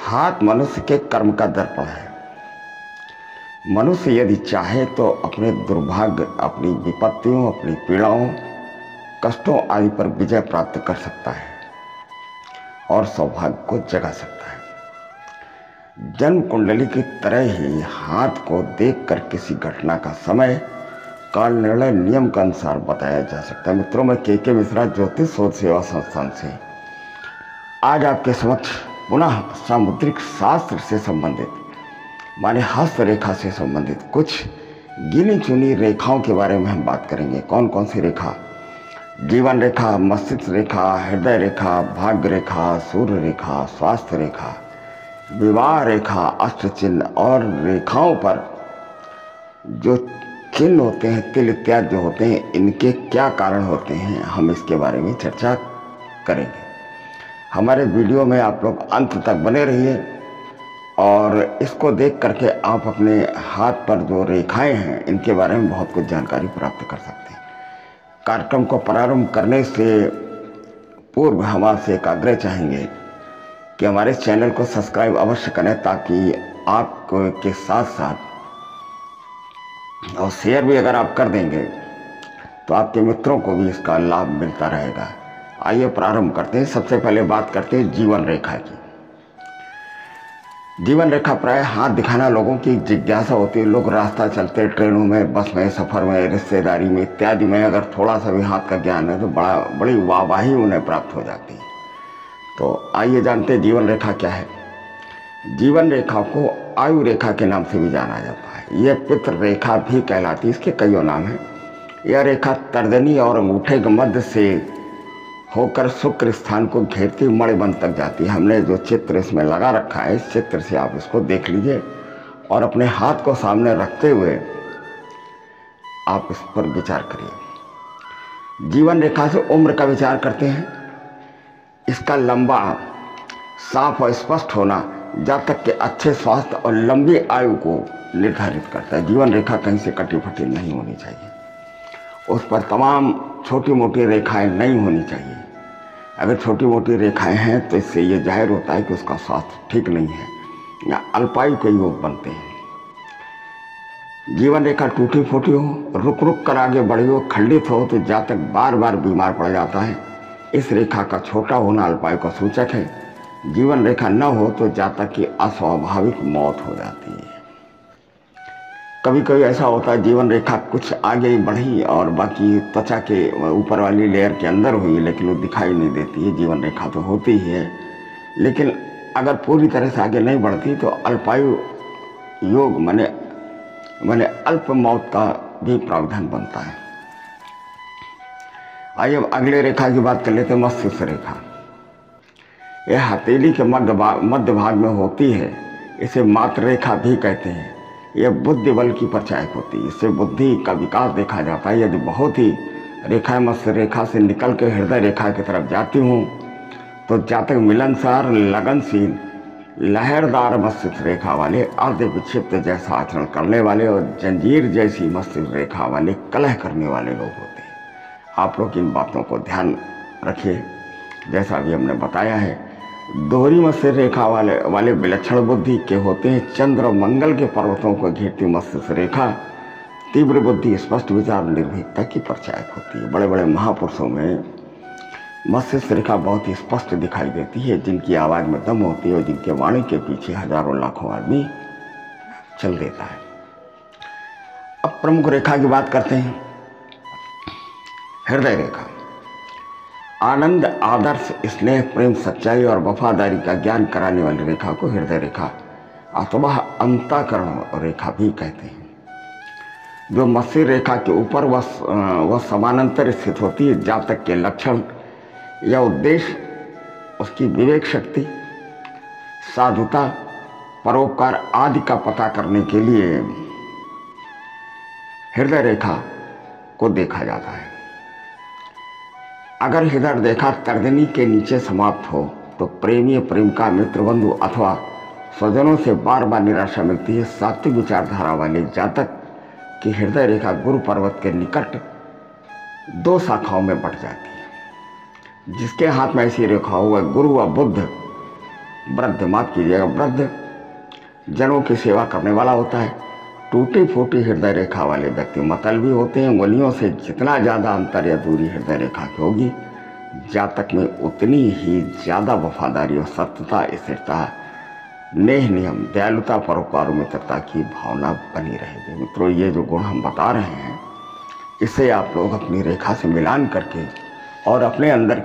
हाथ मनुष्य के कर्म का दर्पण है। मनुष्य यदि चाहे तो अपने दुर्भाग्य, अपनी विपत्तियों, अपनी पीड़ाओं, कष्टों आदि पर विजय प्राप्त कर सकता है और सौभाग्य को जगा सकता है। जन्म कुंडली की तरह ही हाथ को देखकर किसी घटना का समय काल निर्णय नियम के अनुसार बताया जा सकता है। मित्रों, मैं के मिश्रा ज्योतिष शोध सेवा संस्थान से आज आपके समक्ष पुनः सामुद्रिक शास्त्र से संबंधित माने हस्तरेखा से संबंधित कुछ गिनी चुनी रेखाओं के बारे में हम बात करेंगे। कौन कौन सी रेखा? जीवन रेखा, मस्तिष्क रेखा, हृदय रेखा, भाग्य रेखा, सूर्य रेखा, स्वास्थ्य रेखा, विवाह रेखा, अष्ट चिन्ह और रेखाओं पर जो चिन्ह होते हैं, तिल इत्यादि जो होते हैं, इनके क्या कारण होते हैं, हम इसके बारे में चर्चा करेंगे। हमारे वीडियो में आप लोग अंत तक बने रहिए और इसको देख करके आप अपने हाथ पर जो रेखाएं हैं इनके बारे में बहुत कुछ जानकारी प्राप्त कर सकते हैं। कार्यक्रम को प्रारंभ करने से पूर्व हम आपसे एक आग्रह चाहेंगे कि हमारे चैनल को सब्सक्राइब अवश्य करें, ताकि आपको के साथ साथ और शेयर भी अगर आप कर देंगे तो आपके मित्रों को भी इसका लाभ मिलता रहेगा। आइए प्रारंभ करते हैं। सबसे पहले बात करते हैं जीवन रेखा की। जीवन रेखा प्राय हाथ दिखाना लोगों की जिज्ञासा होती है। लोग रास्ता चलते, ट्रेनों में, बस में, सफ़र में, रिश्तेदारी में इत्यादि में अगर थोड़ा सा भी हाथ का ज्ञान है तो बड़ी वाहवाही उन्हें प्राप्त हो जाती है। तो आइए जानते हैं जीवन रेखा क्या है। जीवन रेखा को आयु रेखा के नाम से भी जाना जाता है। यह पितृ रेखा भी कहलाती है। इसके कई नाम हैं। यह रेखा तर्जनी और अंगूठे के मध्य से होकर शुक्र स्थान को घेरती मणिबंध तक जाती है। हमने जो चित्र इसमें लगा रखा है, इस चित्र से आप इसको देख लीजिए और अपने हाथ को सामने रखते हुए आप इस पर विचार करिए। जीवन रेखा से उम्र का विचार करते हैं। इसका लंबा, साफ और स्पष्ट होना जातक के अच्छे स्वास्थ्य और लंबी आयु को निर्धारित करता है। जीवन रेखा कहीं से कटी फटी नहीं होनी चाहिए। उस पर तमाम छोटी मोटी रेखाएं नहीं होनी चाहिए। अगर छोटी मोटी रेखाएं हैं तो इससे ये जाहिर होता है कि उसका स्वास्थ्य ठीक नहीं है या अल्पायु के योग बनते हैं। जीवन रेखा टूटी फूटी हो, रुक रुक कर आगे बढ़ी हो, खंडित हो तो जातक बार बार बीमार पड़ जाता है। इस रेखा का छोटा होना अल्पायु का सूचक है। जीवन रेखा न हो तो जातक की अस्वाभाविक मौत हो जाती है। कभी कभी ऐसा होता है जीवन रेखा कुछ आगे ही बढ़ी और बाकी त्वचा के ऊपर वाली लेयर के अंदर हुई, लेकिन वो दिखाई नहीं देती है। जीवन रेखा तो होती ही है, लेकिन अगर पूरी तरह से आगे नहीं बढ़ती तो अल्पायु योग माने अल्प मौत का भी प्रावधान बनता है। आइए अब अगले रेखा की बात कर लेते हैं। मस्तिष्क रेखा यह हथेली के मध्य भाग में होती है। इसे मातृ रेखा भी कहते हैं। यह बुद्धि बल की परिचायक होती है। इससे बुद्धि का विकास देखा जाता है। यदि बहुत ही रेखाएं मस्तिष्क रेखा से निकल के हृदय रेखा की तरफ जाती हूँ तो जातक मिलनसार, लगनशील, लहरदार मस्तिष्क रेखा वाले, अर्ध विक्षिप्त जैसा आचरण करने वाले और जंजीर जैसी मस्तिष्क रेखा वाले, कलह करने वाले लोग होते हैं। आप लोग इन बातों को ध्यान रखिए। जैसा भी हमने बताया है, दोहरी मस्तिष्क रेखा वाले विलक्षण बुद्धि के होते हैं। चंद्र और मंगल के पर्वतों को घेरती मस्तिष्क रेखा तीव्र बुद्धि, स्पष्ट विचार, निर्भीकता की परिचायक होती है। बड़े बड़े महापुरुषों में मस्तिष्क रेखा बहुत ही स्पष्ट दिखाई देती है, जिनकी आवाज़ में दम होती है और जिनके वाणी के पीछे हजारों लाखों आदमी चल देता है। अब प्रमुख रेखा की बात करते हैं। हृदय रेखा आनंद, आदर्श, स्नेह, प्रेम, सच्चाई और वफादारी का ज्ञान कराने वाली रेखा को हृदय रेखा अथवा अंतःकरण रेखा भी कहते हैं। जो मस्तिष्क रेखा के ऊपर वह समानांतर स्थित होती है। जातक के लक्षण या उद्देश्य, उसकी विवेक शक्ति, साधुता, परोपकार आदि का पता करने के लिए हृदय रेखा को देखा जाता है। अगर हृदय रेखा तर्जनी के नीचे समाप्त हो तो प्रेमी, प्रेमिका, मित्र, बंधु अथवा स्वजनों से बार बार निराशा मिलती है। सात्विक विचारधारा वाले जातक की हृदय रेखा गुरु पर्वत के निकट दो शाखाओं में बट जाती है। जिसके हाथ में ऐसी रेखा हो वह गुरु व बुद्ध वृद्ध माफ कीजिएगा, वृद्ध जनों की सेवा करने वाला होता है। टूटी फूटी हृदय रेखा वाले व्यक्ति मतलबी होते हैं। उंगलियों से जितना ज़्यादा अंतर या दूरी हृदय रेखा की होगी, जातक में उतनी ही ज़्यादा वफादारी और सत्यता, स्थिरता, नेह नियम, दयालुता, परोपकार, मित्रता की भावना बनी रहेगी। मित्रों, ये जो गुण हम बता रहे हैं, इसे आप लोग अपनी रेखा से मिलान करके और अपने अंदर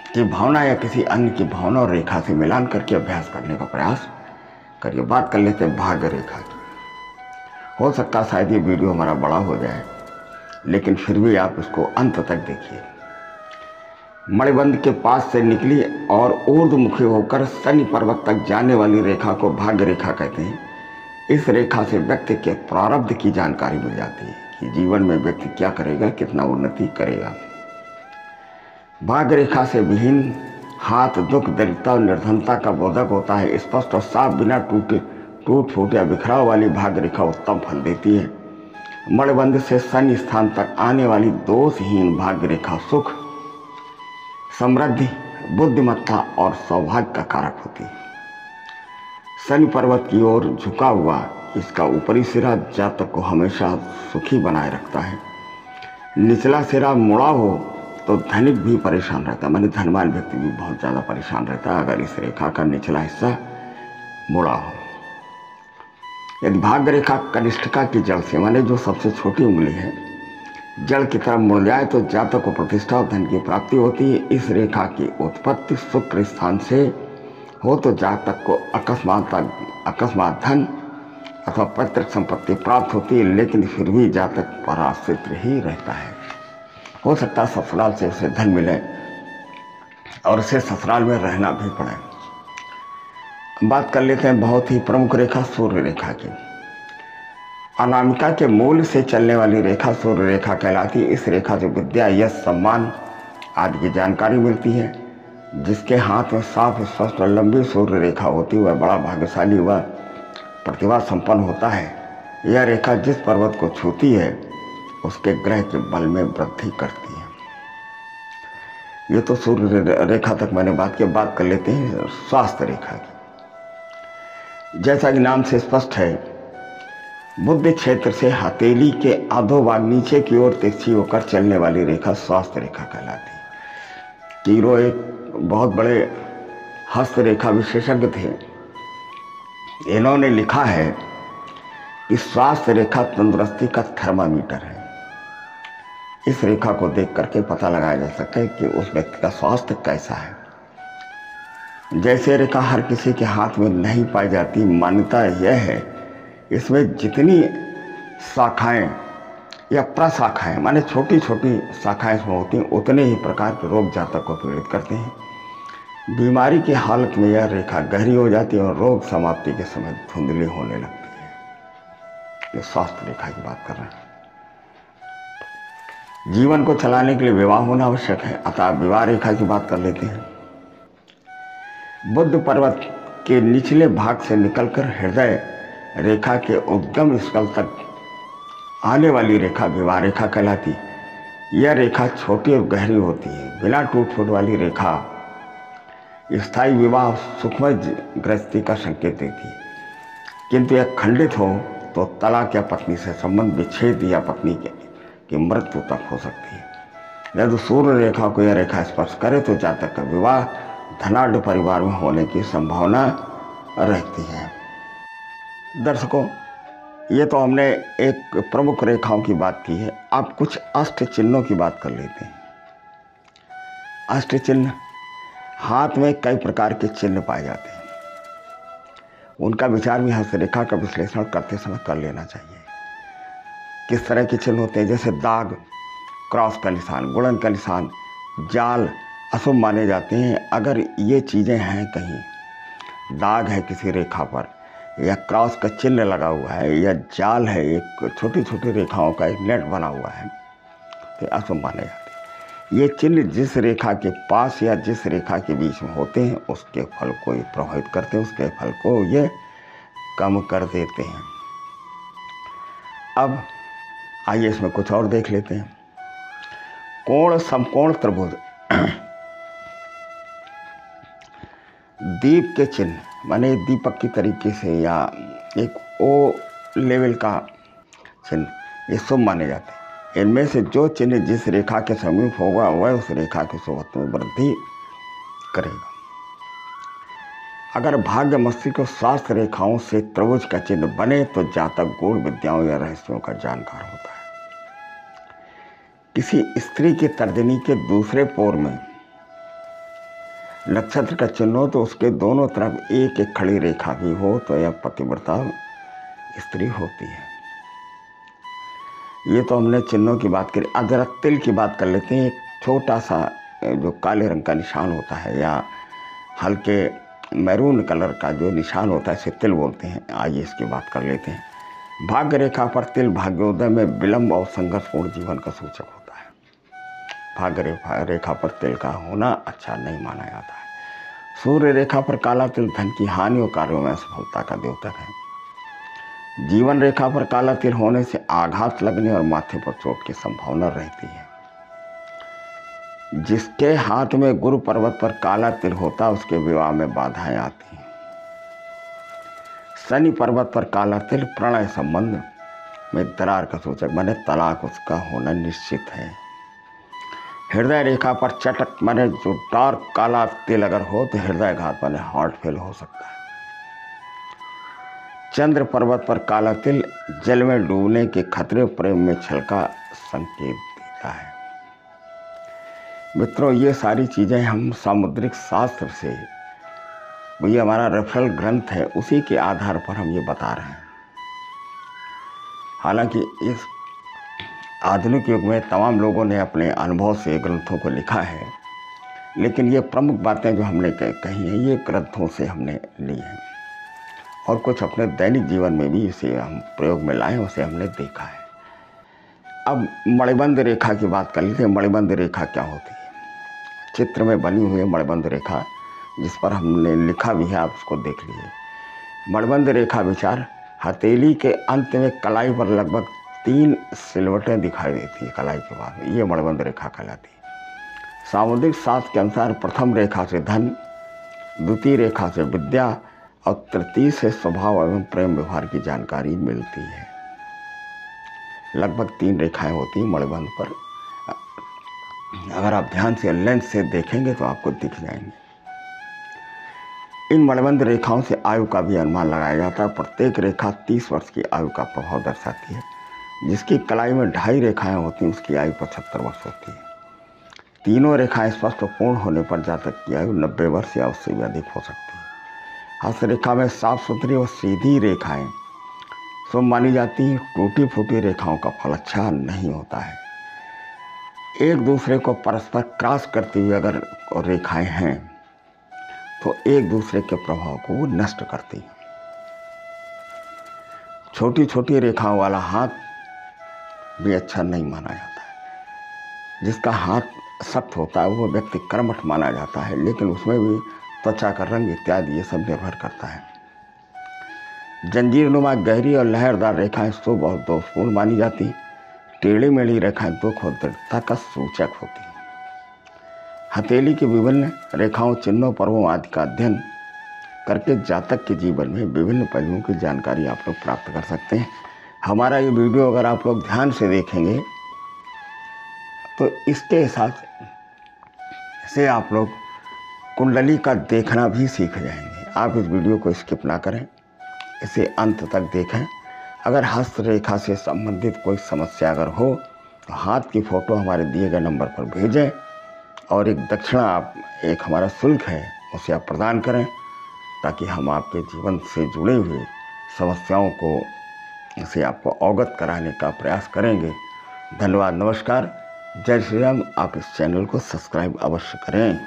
की भावना या किसी अन्य की भावना और रेखा से मिलान करके अभ्यास करने का प्रयास करिए। बात कर लेते हैं भाग्य रेखा की। हो सकता है शायद ये वीडियो हमारा बड़ा हो जाए, लेकिन फिर भी आप इसको अंत तक देखिए। मणिबंध के पास से निकली और ऊर्ध्वमुखी होकर शनि पर्वत तक जाने वाली रेखा को भाग्य रेखा कहते हैं। इस रेखा से व्यक्ति के प्रारब्ध की जानकारी मिल जाती है कि जीवन में व्यक्ति क्या करेगा, कितना उन्नति करेगा। भाग्य रेखा से विहीन हाथ दुख, दरिद्रता और निर्धनता का बोधक होता है। स्पष्ट और साफ, बिना टूट फूट या बिखराव वाली भाग्य रेखा उत्तम फल देती है। मणिबंध से शनि स्थान तक आने वाली दोषहीन भाग्य रेखा सुख, समृद्धि, बुद्धिमत्ता और सौभाग्य का कारक होती है। शनि पर्वत की ओर झुका हुआ इसका ऊपरी सिरा जातक को हमेशा सुखी बनाए रखता है। निचला सिरा मुड़ा हो तो धनिक भी परेशान रहता है, माने धनवान व्यक्ति भी बहुत ज़्यादा परेशान रहता है अगर इस रेखा का निचला हिस्सा मुड़ा हो। यदि भाग्य रेखा कनिष्ठिका की जड़ से, माने जो सबसे छोटी उंगली है, जड़ की तरफ मुड़ जाए तो जातक को प्रतिष्ठा और धन की प्राप्ति होती है। इस रेखा की उत्पत्ति शुक्र स्थान से हो तो जातक को अकस्मात धन अथवा पैतृक संपत्ति प्राप्त होती है, लेकिन फिर भी जातक पराश्रित ही रहता है। हो सकता है ससुराल से उसे धन मिले और उसे ससुराल में रहना भी पड़े। बात कर लेते हैं बहुत ही प्रमुख रेखा सूर्य रेखा की। अनामिका के मूल से चलने वाली रेखा सूर्य रेखा कहलाती है। इस रेखा से विद्या, यश, सम्मान आदि की जानकारी मिलती है। जिसके हाथ में साफ, स्पष्ट और लंबी सूर्य रेखा होती है वह बड़ा भाग्यशाली व प्रतिभा संपन्न होता है। यह रेखा जिस पर्वत को छूती है उसके ग्रह के बल में वृद्धि करती है। ये तो सूर्य रेखा तक मैंने बात कर लेते हैं स्वास्थ्य रेखा की। जैसा कि नाम से स्पष्ट है, बुद्धि क्षेत्र से हथेली के अधोभाग नीचे की ओर तिरछी होकर चलने वाली रेखा स्वास्थ्य रेखा कहलाती है। कीरो एक बहुत बड़े हस्त रेखा विशेषज्ञ थे। इन्होंने लिखा है कि स्वास्थ्य रेखा तंदुरुस्ती का थर्मामीटर है। इस रेखा को देख करके पता लगाया जा सकता है कि उस व्यक्ति का स्वास्थ्य कैसा है। जैसे रेखा हर किसी के हाथ में नहीं पाई जाती, मान्यता यह है इसमें जितनी शाखाएं या प्रशाखाएं, माने छोटी छोटी शाखाएं इसमें होती हैं, उतने ही प्रकार के रोग जातक को पीड़ित करते हैं। बीमारी की हालत में यह रेखा गहरी हो जाती है और रोग समाप्ति के समय धुंधली होने लगती है। ये स्वास्थ्य रेखा की बात कर रहे हैं। जीवन को चलाने के लिए विवाह होना आवश्यक है, अतः विवाह रेखा की बात कर लेते हैं। बुद्ध पर्वत के निचले भाग से निकलकर हृदय रेखा के उद्गम स्थल तक आने वाली रेखा विवाह रेखा कहलाती। यह रेखा छोटी और गहरी होती है। बिना टूट फूट वाली रेखा स्थायी विवाह, सुखमय गृहस्थी का संकेत देती है, किंतु यह खंडित हो तो तलाक या पत्नी से संबंध, विच्छेद या पत्नी की मृत्यु तक हो सकती है। यदि सूर्य रेखा को यह रेखा स्पर्श करे तो जातक का विवाह धनाढ़ परिवार में होने की संभावना रहती है। दर्शकों, ये तो हमने एक प्रमुख रेखाओं की बात की है। अब कुछ अष्ट चिन्हों की बात कर लेते हैं। अष्ट चिन्ह, हाथ में कई प्रकार के चिन्ह पाए जाते हैं। उनका विचार भी हस्त रेखा का विश्लेषण करते समय कर लेना चाहिए। किस तरह के चिन्ह होते हैं, जैसे दाग, क्रॉस का निशान, गुणन का निशान, जाल अशुभ माने जाते हैं। अगर ये चीज़ें हैं, कहीं दाग है किसी रेखा पर, या क्रॉस का चिन्ह लगा हुआ है, या जाल है, एक छोटी छोटी रेखाओं का एक नेट बना हुआ है, तो अशुभ माने जाते हैं। ये चिन्ह जिस रेखा के पास या जिस रेखा के बीच में होते हैं उसके फल को ये प्रभावित करते हैं, उसके फल को ये कम कर देते हैं। अब आइए इसमें कुछ और देख लेते हैं। कोण समकोण त्रिभुज, दीप के चिन्ह माने दीपक की तरीके से या एक ओ लेवल का चिन्ह ये शुभ माने जाते हैं। इनमें से जो चिन्ह जिस रेखा के समीप होगा वह उस रेखा की शुभत्व में वृद्धि करेगा। अगर भाग्य मस्तिष्क को स्वास्थ्य रेखाओं से त्रिभुज का चिन्ह बने तो जातक गूढ़ विद्याओं या रहस्यों का जानकार होता है। किसी स्त्री की तर्जनी के दूसरे पोर में नक्षत्र का चिन्ह हो तो उसके दोनों तरफ एक एक खड़ी रेखा भी हो तो यह पतिव्रता स्त्री होती है। ये तो हमने चिन्हों की बात करी। अब जरा तिल की बात कर लेते हैं। एक छोटा सा जो काले रंग का निशान होता है या हल्के मैरून कलर का जो निशान होता है इसे तिल बोलते हैं। आइए इसकी बात कर लेते हैं। भाग्य रेखा पर तिल भाग्योदय में विलंब और संघर्षपूर्ण जीवन का सूचक होता है। भाग्य रेखा पर तिल का होना अच्छा नहीं माना जाता है। सूर्य रेखा पर काला तिल धन की हानि और कार्यों में असफलता का द्योतक है। जीवन रेखा पर काला तिल होने से आघात लगने और माथे पर चोट की संभावना रहती है। जिसके हाथ में गुरु पर्वत पर काला तिल होता उसके विवाह में बाधाएं आती हैं। शनि पर्वत पर काला तिल प्रणय संबंध में दरार का सूचक माने तलाक उसका होना निश्चित है। हृदय रेखा पर चटक माने जो डार्क काला तिल अगर हो तो हृदय घात माने हार्ट फेल हो सकता है। चंद्र पर्वत पर काला तिल जल में डूबने के खतरे, प्रेम में छलका संकेत देता है। मित्रों, ये सारी चीज़ें हम सामुद्रिक शास्त्र से, ये हमारा रेफरल ग्रंथ है, उसी के आधार पर हम ये बता रहे हैं। हालांकि इस आधुनिक युग में तमाम लोगों ने अपने अनुभव से ग्रंथों को लिखा है, लेकिन ये प्रमुख बातें जो हमने कही हैं ये ग्रंथों से हमने ली हैं और कुछ अपने दैनिक जीवन में भी इसे हम प्रयोग में लाए, उसे हमने देखा है। अब मणिबंध रेखा की बात कर लेते हैं। मणिबंध रेखा क्या होती है? चित्र में बनी हुई मणिबंध रेखा जिस पर हमने लिखा भी है, आप उसको देख लीजिए। मणिबंध रेखा विचार हथेली के अंत में कलाई पर लगभग 3 सिलवटें दिखाई देती है कलाई के बाद, ये मणिबंध रेखा कहलाती है। सामुद्रिक शास्त्र के अनुसार प्रथम रेखा से धन, द्वितीय रेखा से विद्या और तृतीय से स्वभाव एवं प्रेम व्यवहार की जानकारी मिलती है। लगभग 3 रेखाएं होती हैं मणिबंध पर। अगर आप ध्यान से लेंस से देखेंगे तो आपको दिख जाएंगे। इन मणिबंध रेखाओं से आयु का भी अनुमान लगाया जाता है। प्रत्येक रेखा 30 वर्ष की आयु का प्रभाव दर्शाती है। जिसकी कलाई में 2.5 रेखाएं होती हैं उसकी आयु 75 वर्ष होती है। तीनों रेखाएं स्पष्ट पूर्ण होने पर जातक की आयु 90 वर्ष या उससे भी अधिक हो सकती है। हस्त रेखा में साफ सुथरी और सीधी रेखाएं शुभ मानी जाती हैं। टूटी फूटी रेखाओं का फल अच्छा नहीं होता है। एक दूसरे को परस्पर क्रॉस करती हुई अगर रेखाएं हैं तो एक दूसरे के प्रभाव को वो नष्ट करती हैं। छोटी छोटी रेखाओं वाला हाथ भी अच्छा नहीं माना जाता है। जिसका हाथ सख्त होता है वो व्यक्ति कर्मठ माना जाता है, लेकिन उसमें भी त्वचा का रंग इत्यादि ये सब निर्भर करता है। जंजीर नुमा गहरी और लहरदार रेखाएं शुभ और दोषपूर्ण मानी जाती। टेढ़ी मेढ़ी रेखाएं दुख और दृढ़ता का सूचक होती हैं। हथेली की विभिन्न रेखाओं, चिन्हों, पर्वों आदि का अध्ययन करके जातक के जीवन में विभिन्न पहलुओं की जानकारी आप लोग प्राप्त कर सकते हैं। हमारा ये वीडियो अगर आप लोग ध्यान से देखेंगे तो इसके साथ से आप लोग कुंडली का देखना भी सीख जाएंगे। आप इस वीडियो को स्किप ना करें, इसे अंत तक देखें। अगर हस्त रेखा से संबंधित कोई समस्या अगर हो तो हाथ की फ़ोटो हमारे दिए गए नंबर पर भेजें और एक दक्षिणा आप, एक हमारा शुल्क है उसे आप प्रदान करें, ताकि हम आपके जीवन से जुड़े हुए समस्याओं को से आपको अवगत कराने का प्रयास करेंगे। धन्यवाद, नमस्कार, जय श्री राम। आप इस चैनल को सब्सक्राइब अवश्य करें।